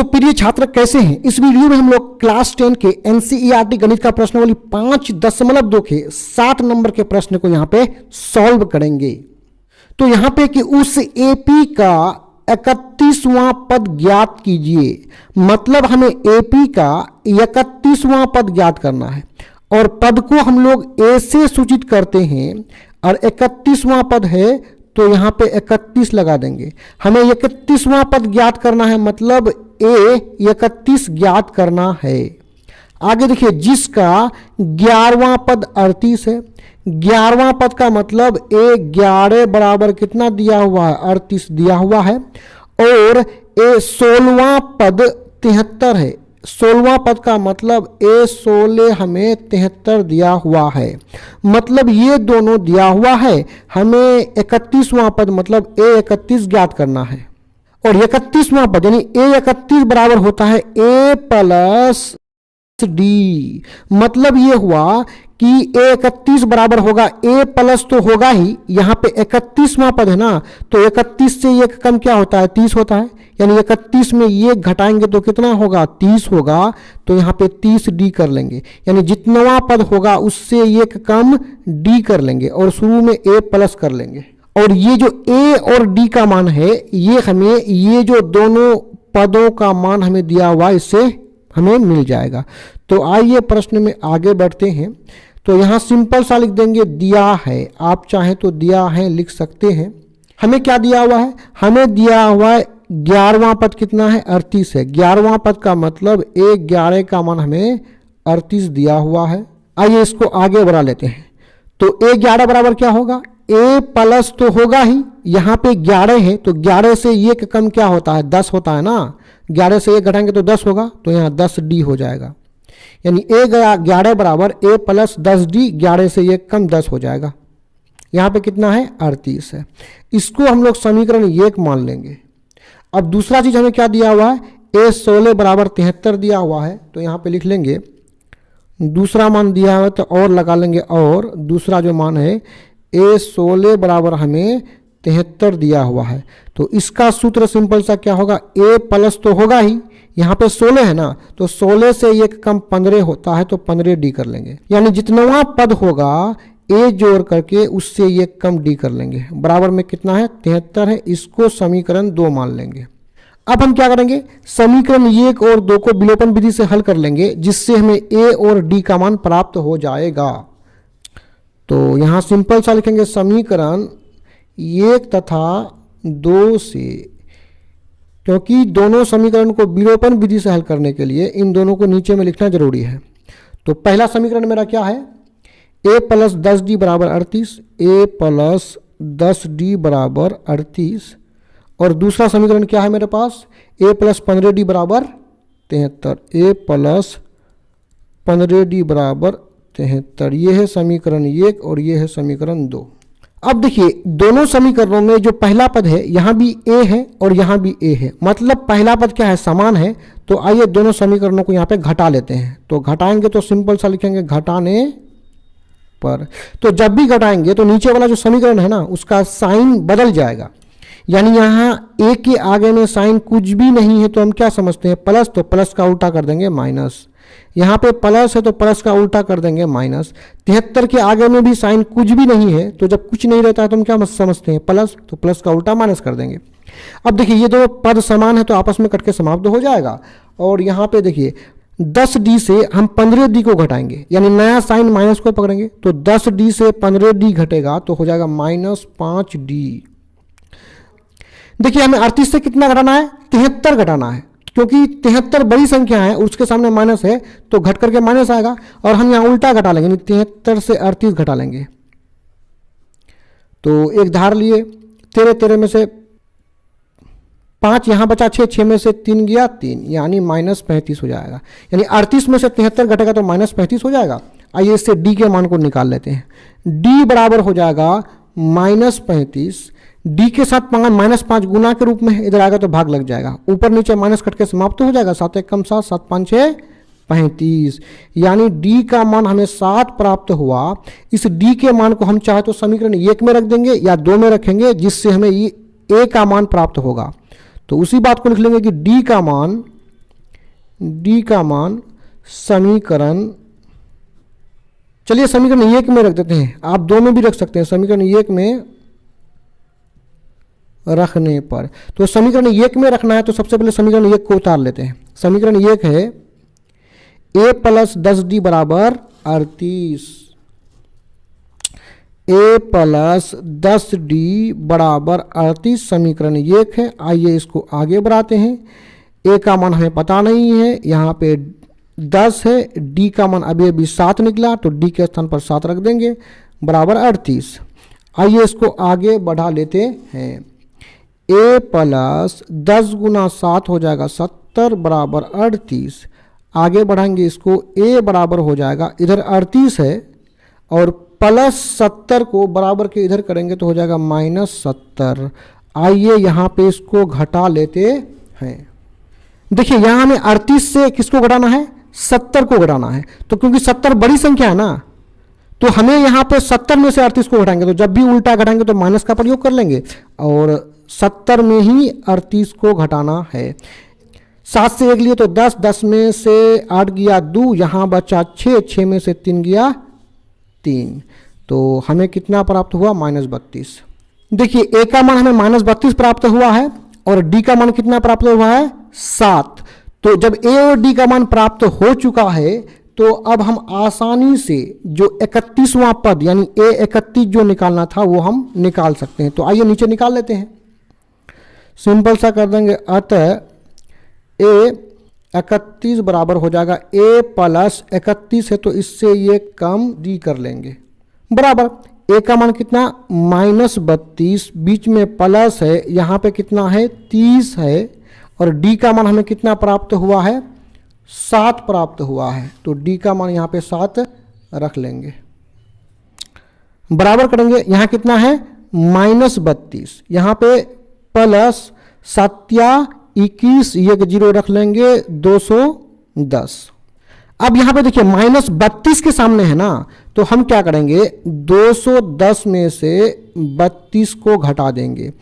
तो प्रिय छात्र कैसे हैं? इस वीडियो में हम लोग क्लास 10 के एनसीईआरटी गणित का प्रश्नावली 5.2 के 60 नंबर के प्रश्न को यहाँ पे सॉल्व करेंगे। तो यहाँ पे कि उस एपी का 31वां पद ज्ञात कीजिए, मतलब हमें एपी का 31वां पद ज्ञात करना है और पद को हम लोग ए से सूचित करते हैं और 31वां पद है तो यहाँ पे 31 लगा देंगे। हमें 31वां पद ज्ञात करना है, मतलब ए 31 ज्ञात करना है। आगे देखिए, जिसका 11वां पद 38 है। 11वां पद का मतलब ए 11 बराबर कितना दिया हुआ है? 38 दिया हुआ है। और ए 16वां पद 73 है। 16वां पद का मतलब ए 16 हमें 73 दिया हुआ है, मतलब ये दोनों दिया हुआ है। हमें 31वां पद मतलब ए 31 ज्ञात करना है और 31वां पद यानी ए 31 बराबर होता है ए प्लस डी। मतलब ये हुआ कि ए 31 बराबर होगा ए प्लस तो होगा ही, यहाँ पे 31वां पद है ना, तो 31 से ये कम क्या होता है? 30 होता है। यानी 31 में ये घटाएंगे तो कितना होगा? 30 होगा। तो यहाँ पे 30 डी कर लेंगे, यानी जितनवा पद होगा उससे ये कम डी कर लेंगे और शुरू में ए प्लस कर लेंगे। और ये जो ए और डी का मान है, ये हमें ये जो दोनों पदों का मान हमें दिया हुआ इससे हमें मिल जाएगा। तो आइए प्रश्न में आगे बढ़ते हैं। तो यहाँ सिंपल सा लिख देंगे दिया है, आप चाहें तो दिया है लिख सकते हैं। हमें क्या दिया हुआ है? हमें दिया हुआ है 11वां पद कितना है? 38 है। 11वां पद का मतलब ए 11 का मान हमें 38 दिया हुआ है। आइए इसको आगे बढ़ा लेते हैं। तो ए 11 बराबर क्या होगा? ए प्लस तो होगा ही, यहाँ पे 11 है तो 11 से ये कम क्या होता है? 10 होता है ना। 11 से 1 घटाएंगे तो 10 होगा, तो यहाँ 10 डी हो जाएगा। यानी ए 11 बराबर ए प्लस 10 डी, 11 से 1 कम 10 हो जाएगा। यहाँ पे कितना है? 38 है। इसको हम लोग समीकरण 1 मान लेंगे। अब दूसरा चीज हमें क्या दिया हुआ है? ए 16 बराबर 73 दिया हुआ है, तो यहाँ पे लिख लेंगे दूसरा मान दिया हुआ है तो और लगा लेंगे, और दूसरा जो मान है ए 16 बराबर हमें 73 दिया हुआ है। तो इसका सूत्र सिंपल सा क्या होगा? ए प्लस तो होगा ही, यहाँ पे 16 है ना, तो 16 से एक कम 15 होता है तो 15 डी कर लेंगे। यानी जितनवा पद होगा ए जोड़ करके उससे ये कम डी कर लेंगे। बराबर में कितना है? 73 है। इसको समीकरण 2 मान लेंगे। अब हम क्या करेंगे? समीकरण 1 और 2 को विलोपन विधि से हल कर लेंगे, जिससे हमें ए और डी का मान प्राप्त हो जाएगा। तो यहां सिंपल सा लिखेंगे समीकरण 1 तथा 2 से, क्योंकि दोनों समीकरण को विलोपन विधि से हल करने के लिए इन दोनों को नीचे में लिखना जरूरी है। तो पहला समीकरण मेरा क्या है? ए प्लस 10 डी बराबर 38, ए प्लस 10 डी बराबर 38। और दूसरा समीकरण क्या है मेरे पास? ए प्लस 15 डी बराबर 73, ए प्लस 15 डी बराबर 73। ये है समीकरण 1 और ये है समीकरण 2। अब देखिए, दोनों समीकरणों में जो पहला पद है यहाँ भी ए है और यहाँ भी ए है, मतलब पहला पद क्या है? समान है। तो आइए दोनों समीकरणों को यहाँ पे घटा लेते हैं। तो घटाएंगे तो सिंपल सा लिखेंगे घटाने पर। तो जब भी घटाएंगे तो नीचे वाला जो समीकरण है ना, उसका साइन बदल जाएगा। यानी यहाँ ए के आगे में साइन कुछ भी नहीं है तो हम क्या समझते हैं? प्लस, तो प्लस का उल्टा कर देंगे माइनस। यहाँ पे प्लस है तो प्लस का उल्टा कर देंगे माइनस। 73 के आगे में भी साइन कुछ भी नहीं है, तो जब कुछ नहीं रहता है तो हम क्या समझते हैं? प्लस, तो प्लस का उल्टा माइनस कर देंगे। अब देखिए, ये दो पद समान है तो आपस में कट के समाप्त हो जाएगा। और यहाँ पे देखिए 10 डी से हम 15 डी को घटाएंगे, यानी नया साइन माइनस को पकड़ेंगे, तो 10 डी से 15 डी घटेगा तो हो जाएगा -5 डी। देखिए, हमें 38 से कितना घटाना है? 73 घटाना है, क्योंकि 73 बड़ी संख्या है, उसके सामने माइनस है तो घट करके माइनस आएगा। और हम यहाँ उल्टा घटा लेंगे, 73 से 38 घटा लेंगे। तो एक धार लिए, 13 में से 5 यहाँ बचा, 6 में से 3 गया 3, यानी -35 हो जाएगा। यानी 38 में से 73 घटेगा तो -35 हो जाएगा। आइए इससे डी के मान को निकाल लेते हैं। डी बराबर हो जाएगा -35। डी के साथ -5 गुना के रूप में इधर आएगा तो भाग लग जाएगा, ऊपर नीचे माइनस कट के समाप्त हो जाएगा। 7 1 कम 7, 7 5 6 35। यानी डी का मान हमें 7 प्राप्त हुआ। इस डी के मान को हम चाहे तो समीकरण 1 में रख देंगे या 2 में रखेंगे, जिससे हमें ये ए का मान प्राप्त होगा। तो उसी बात को लिख लेंगे कि डी का मान डी का मान समीकरण, चलिए समीकरण 1 में रख देते हैं, आप 2 में भी रख सकते हैं। समीकरण 1 में रखने पर, तो समीकरण 1 में रखना है तो सबसे पहले समीकरण 1 को उतार लेते हैं। समीकरण 1 है a प्लस 10d बराबर 38, a प्लस 10d बराबर 38 समीकरण 1 है। आइए इसको आगे बढ़ाते हैं। a का मान हमें पता नहीं है, यहाँ पे 10 है, d का मान अभी अभी 7 निकला तो d के स्थान पर 7 रख देंगे बराबर 38। आइए इसको आगे बढ़ा लेते हैं। a प्लस 10 गुना 7 हो जाएगा 70 बराबर 38। आगे बढ़ाएंगे इसको, a बराबर हो जाएगा, इधर 38 है और प्लस 70 को बराबर के इधर करेंगे तो हो जाएगा -70। आइए यहाँ पे इसको घटा लेते हैं। देखिए यहाँ हमें 38 से किसको घटाना है, 70 को घटाना है। तो क्योंकि 70 बड़ी संख्या है ना, तो हमें यहाँ पे 70 में से 38 को घटाएंगे, तो जब भी उल्टा घटाएंगे तो माइनस का प्रयोग कर लेंगे और 70 में ही 38 को घटाना है। 7 से 1 लिए तो 10, 10 में से 8 गया 2, यहाँ बचा 6, 6 में से 3 गया 3, तो हमें कितना प्राप्त हुआ -32। देखिए a का मान हमें -32 प्राप्त हुआ है और d का मान कितना प्राप्त हुआ है 7। तो जब a और d का मान प्राप्त हो चुका है तो अब हम आसानी से जो 31वां पद यानी a31 जो निकालना था वो हम निकाल सकते हैं। तो आइए नीचे निकाल लेते हैं, सिंपल सा कर देंगे। अतः a31 बराबर हो जाएगा a प्लस 31 है तो इससे ये कम d कर लेंगे बराबर a का मान कितना -32, बीच में प्लस है, यहाँ पे कितना है 30 है और d का मान हमें कितना प्राप्त हुआ है 7 प्राप्त हुआ है, तो d का मान यहाँ पे 7 रख लेंगे बराबर करेंगे। यहाँ कितना है -32, यहाँ पे प्लस 7 21, ये 0 रख लेंगे 210। अब यहाँ पे देखिए -32 के सामने है ना, तो हम क्या करेंगे 210 में से 32 को घटा देंगे।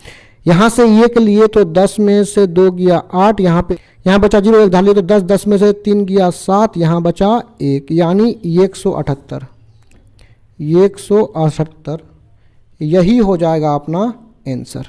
यहाँ से 1 लिए तो 10 में से 2 गया 8, यहाँ बचा 0, 1 डालिए तो 10, 10 में से 3 गया 7, यहाँ बचा 1 यानी 178। 178 यही हो जाएगा अपना आंसर।